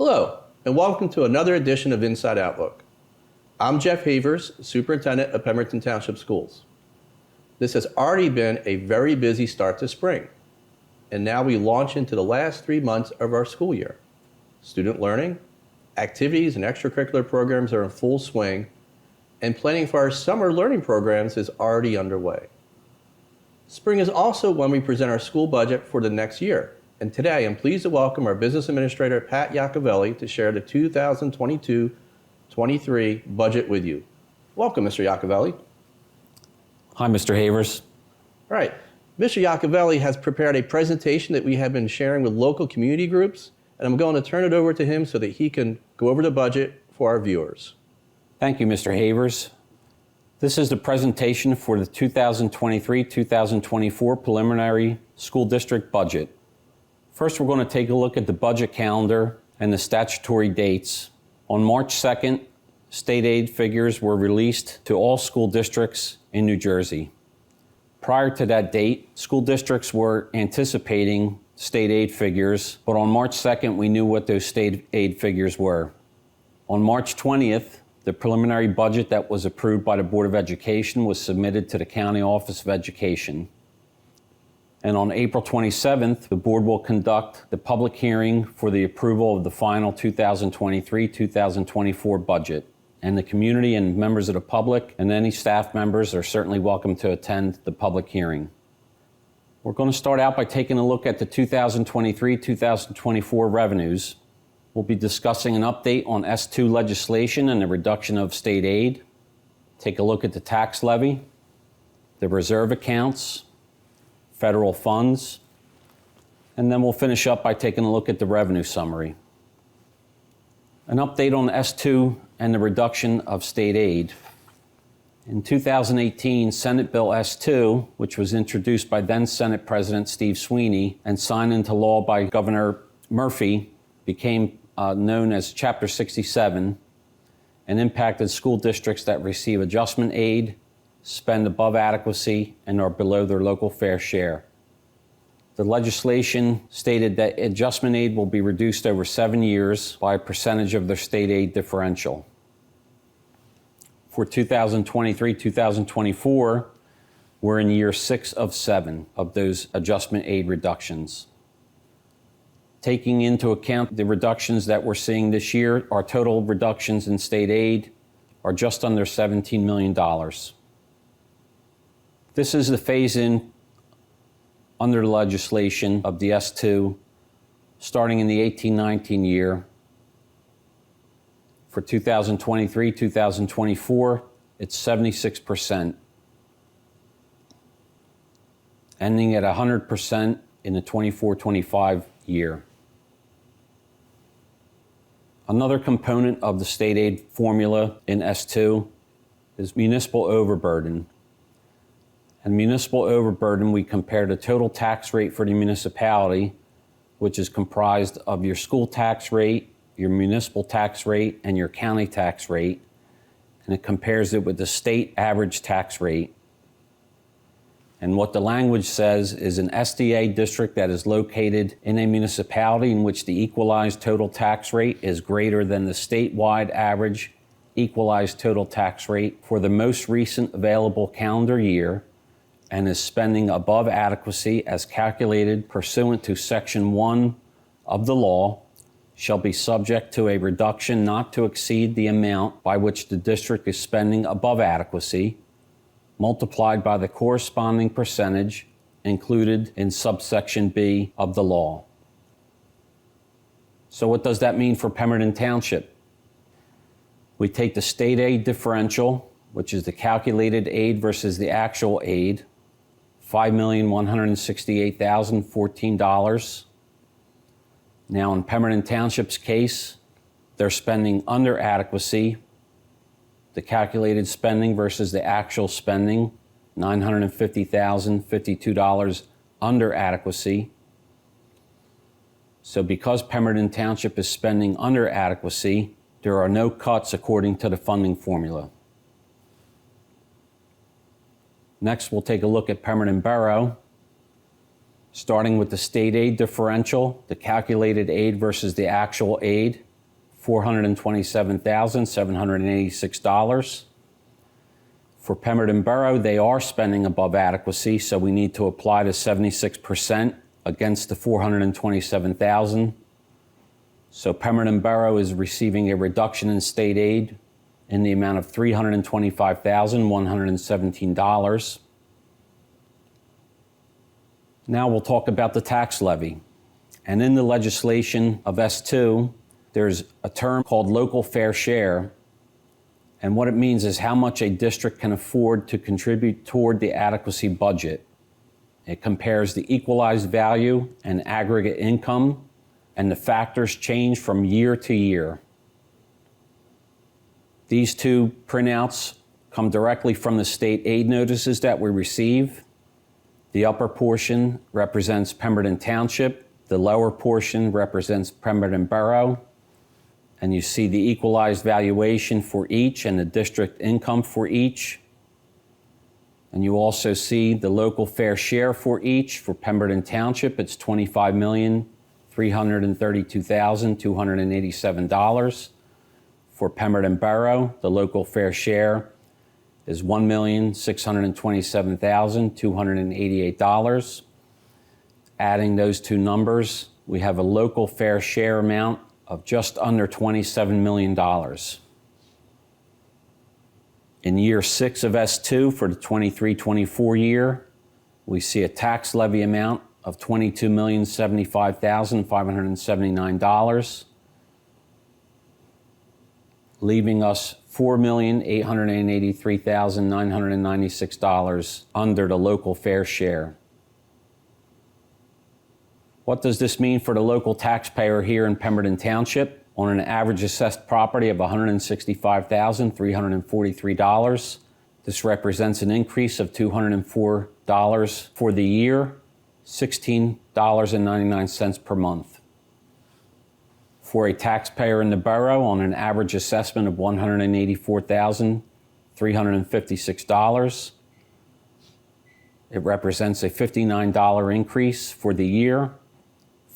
Hello, and welcome to another edition of Inside Outlook. I'm Jeff Havers, Superintendent of Pemberton Township Schools. This has already been a very busy start to spring, and now we launch into the last 3 months of our school year. Student learning, activities, and extracurricular programs are in full swing, and planning for our summer learning programs is already underway. Spring is also when we present our school budget for the next year. And today, I'm pleased to welcome our Business Administrator, Pat Yacovelli, to share the 2022-23 budget with you. Welcome, Mr. Yacovelli. Hi, Mr. Havers. All right. Mr. Yacovelli has prepared a presentation that we have been sharing with local community groups, and I'm going to turn it over to him so that he can go over the budget for our viewers. Thank you, Mr. Havers. This is the presentation for the 2023-2024 preliminary school district budget. First, we're going to take a look at the budget calendar and the statutory dates. On March 2nd, state aid figures were released to all school districts in New Jersey. Prior to that date, school districts were anticipating state aid figures, but on March 2nd, we knew what those state aid figures were. On March 20th, the preliminary budget that was approved by the Board of Education was submitted to the County Office of Education. And on April 27th, the board will conduct the public hearing for the approval of the final 2023-2024 budget. And the community and members of the public and any staff members are certainly welcome to attend the public hearing. We're going to start out by taking a look at the 2023-2024 revenues. We'll be discussing an update on S2 legislation and the reduction of state aid. Take a look at the tax levy, the reserve accounts, federal funds, and then we'll finish up by taking a look at the revenue summary. An update on S2 and the reduction of state aid. In 2018, Senate Bill S2, which was introduced by then Senate President Steve Sweeney and signed into law by Governor Murphy, became known as Chapter 67 and impacted school districts that receive adjustment aid, spend above adequacy, and are below their local fair share. The legislation stated that adjustment aid will be reduced over 7 years by a percentage of their state aid differential. For 2023-2024, we're in year 6 of 7 of those adjustment aid reductions. Taking into account the reductions that we're seeing this year, our total reductions in state aid are just under $17 million. This is the phase-in under the legislation of the S2 starting in the 18-19 year. For 2023-2024, it's 76%, ending at 100% in the 24-25 year. Another component of the state aid formula in S2 is municipal overburden. And municipal overburden, we compare the total tax rate for the municipality, which is comprised of your school tax rate, your municipal tax rate, and your county tax rate. And it compares it with the state average tax rate. And what the language says is an SDA district that is located in a municipality in which the equalized total tax rate is greater than the statewide average equalized total tax rate for the most recent available calendar year, and is spending above adequacy as calculated pursuant to Section 1 of the law, shall be subject to a reduction not to exceed the amount by which the district is spending above adequacy, multiplied by the corresponding percentage included in subsection B of the law. So what does that mean for Pemberton Township? We take the state aid differential, which is the calculated aid versus the actual aid, $5,168,014. Now in Pemberton Township's case, they're spending under adequacy. The calculated spending versus the actual spending, $950,052 under adequacy. So because Pemberton Township is spending under adequacy, there are no cuts according to the funding formula. Next, we'll take a look at Pemberton Borough, starting with the state aid differential, the calculated aid versus the actual aid. $427,786. For Pemberton Borough, they are spending above adequacy, so we need to apply to 76% against the $427,000. So Pemberton Borough is receiving a reduction in state aid in the amount of $325,117. Now we'll talk about the tax levy. And in the legislation of S2, there's a term called local fair share. And what it means is how much a district can afford to contribute toward the adequacy budget. It compares the equalized value and aggregate income, and the factors change from year to year. These two printouts come directly from the state aid notices that we receive. The upper portion represents Pemberton Township, the lower portion represents Pemberton Borough, and you see the equalized valuation for each and the district income for each. And you also see the local fair share for each. For Pemberton Township, it's $25,332,287. For Pemberton Borough, the local fair share is $1,627,288. Adding those two numbers, we have a local fair share amount of just under $27 million. In year 6 of S2 for the 23-24 year, we see a tax levy amount of $22,075,579, leaving us $4,883,996 under the local fair share. What does this mean for the local taxpayer here in Pemberton Township? On an average assessed property of $165,343, this represents an increase of $204 for the year, $16.99 per month. For a taxpayer in the borough on an average assessment of $184,356, it represents a $59 increase for the year,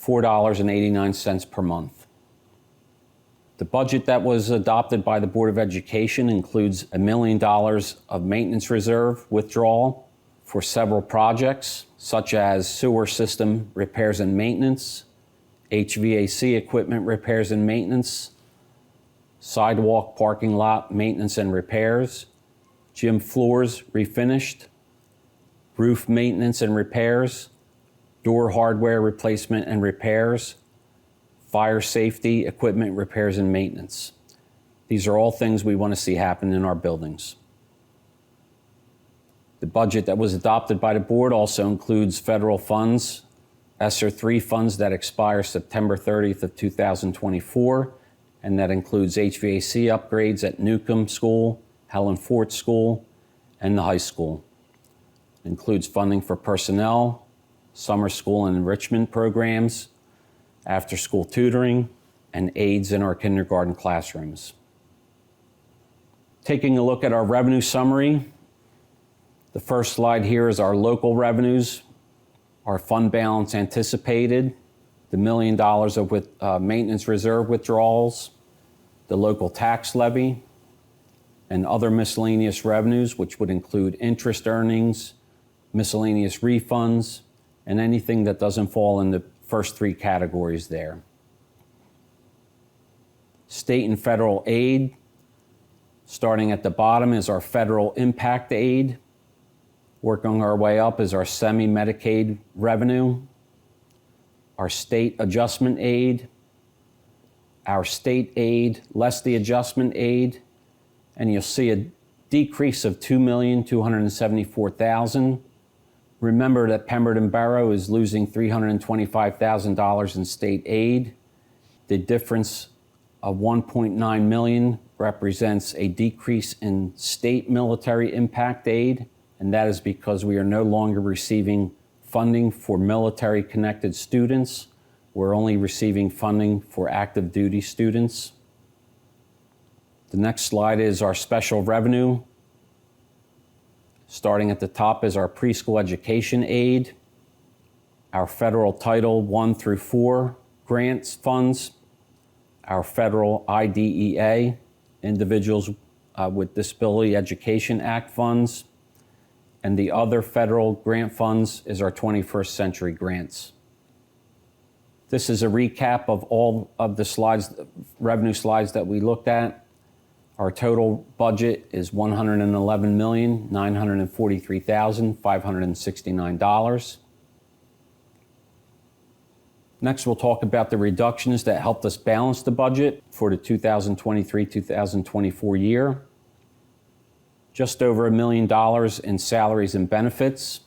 $4.89 per month. The budget that was adopted by the Board of Education includes $1 million of maintenance reserve withdrawal for several projects, such as sewer system repairs and maintenance, HVAC equipment repairs and maintenance, sidewalk parking lot maintenance and repairs, gym floors refinished, roof maintenance and repairs, door hardware replacement and repairs, fire safety equipment repairs and maintenance. These are all things we want to see happen in our buildings. The budget that was adopted by the board also includes federal funds, ESSER 3 funds that expire September 30th of 2024, and that includes HVAC upgrades at Newcomb School, Helen Fort School, and the high school. It includes funding for personnel, summer school and enrichment programs, after-school tutoring, and aides in our kindergarten classrooms. Taking a look at our revenue summary, the first slide here is our local revenues, our fund balance anticipated, the $1 million of maintenance reserve withdrawals, the local tax levy, and other miscellaneous revenues, which would include interest earnings, miscellaneous refunds, and anything that doesn't fall in the first three categories there. State and federal aid, starting at the bottom is our federal impact aid. Working our way up is our semi-Medicaid revenue, our state adjustment aid, our state aid less the adjustment aid, and you'll see a decrease of $2,274,000. Remember that Pemberton Borough is losing $325,000 in state aid. The difference of $1.9 million represents a decrease in state military impact aid, and that is because we are no longer receiving funding for military-connected students. We're only receiving funding for active duty students. The next slide is our special revenue. Starting at the top is our preschool education aid, our federal Title I through IV grants funds, our federal IDEA, Individuals with Disability Education Act funds, and the other federal grant funds is our 21st Century Grants. This is a recap of all of the slides, revenue slides that we looked at. Our total budget is $111,943,569. Next, we'll talk about the reductions that helped us balance the budget for the 2023-2024 year. Just over $1 million in salaries and benefits,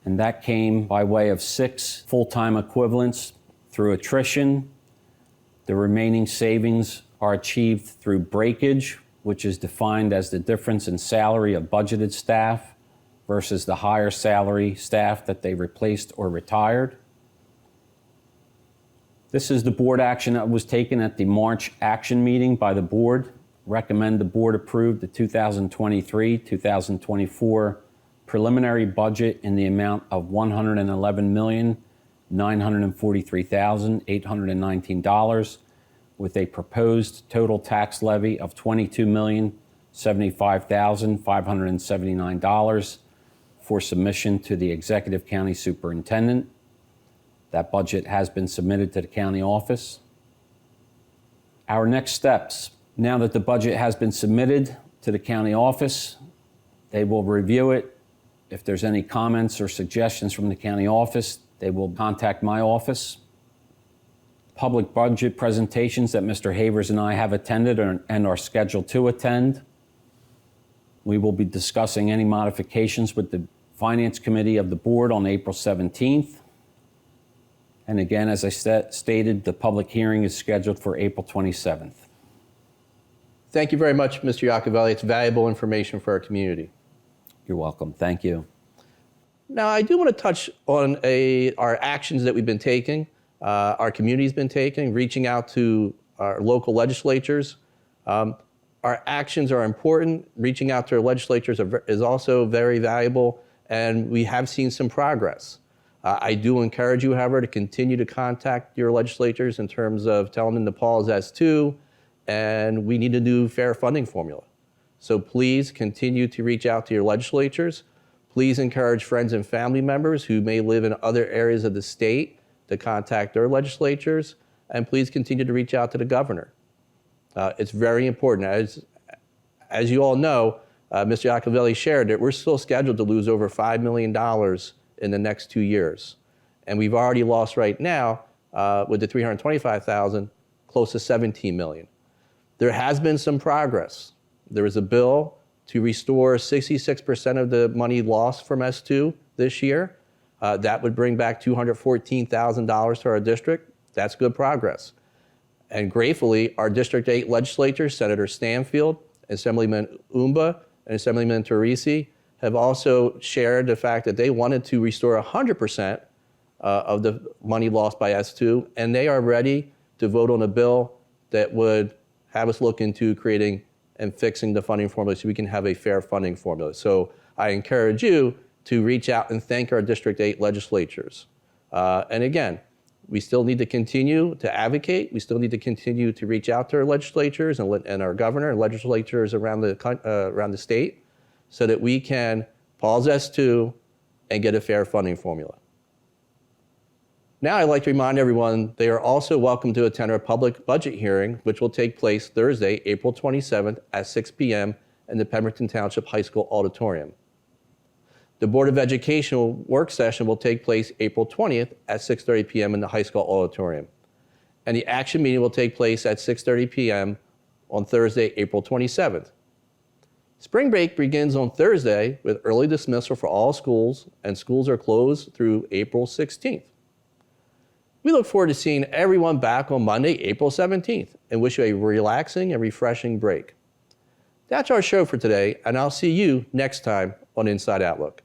and that came by way of 6 full-time equivalents through attrition. The remaining savings are achieved through breakage, which is defined as the difference in salary of budgeted staff versus the higher salary staff that they replaced or retired. This is the board action that was taken at the March action meeting by the board. Recommend the board approve the 2023-2024 preliminary budget in the amount of $111,943,819 with a proposed total tax levy of $22,075,579 for submission to the Executive County Superintendent. That budget has been submitted to the county office. Our next steps. Now that the budget has been submitted to the county office, they will review it. If there's any comments or suggestions from the county office, they will contact my office. Public budget presentations that Mr. Havers and I have attended and are scheduled to attend. We will be discussing any modifications with the Finance Committee of the board on April 17th. And again, as I stated, the public hearing is scheduled for April 27th. Thank you very much, Mr. Yacovelli. It's valuable information for our community. You're welcome. Thank you. Now, I do want to touch on our actions that we've been taking, our community's been taking, reaching out to our local legislatures. Our actions are important. Reaching out to our legislatures is also very valuable, and we have seen some progress. I do encourage you, however, to continue to contact your legislators in terms of telling them to pause S2, and we need a new fair funding formula. So please continue to reach out to your legislatures. Please encourage friends and family members who may live in other areas of the state to contact their legislatures, and please continue to reach out to the governor. It's very important. As you all know, Mr. Yacovelli shared that we're still scheduled to lose over $5 million in the next 2 years. And we've already lost right now, with the $325,000, close to $17 million. There has been some progress. There is a bill to restore 66% of the money lost from S2 this year. That would bring back $214,000 to our district. That's good progress. And gratefully, our District 8 legislators, Senator Stanfield, Assemblyman Umba, and Assemblyman Teresi, have also shared the fact that they wanted to restore 100% of the money lost by S2, and they are ready to vote on a bill that would have us look into creating and fixing the funding formula so we can have a fair funding formula. So I encourage you to reach out and thank our District 8 legislatures. And again, we still need to continue to advocate. We still need to continue to reach out to our legislatures and our governor and legislatures around the state, so that we can pause S2 and get a fair funding formula. Now I'd like to remind everyone they are also welcome to attend our public budget hearing, which will take place Thursday, April 27th at 6 p.m. in the Pemberton Township High School auditorium. The Board of Education work session will take place April 20th at 6:30 p.m. in the high school auditorium. And the action meeting will take place at 6:30 p.m. on Thursday, April 27th. Spring break begins on Thursday with early dismissal for all schools, and schools are closed through April 16th. We look forward to seeing everyone back on Monday, April 17th, and wish you a relaxing and refreshing break. That's our show for today, and I'll see you next time on Inside Outlook.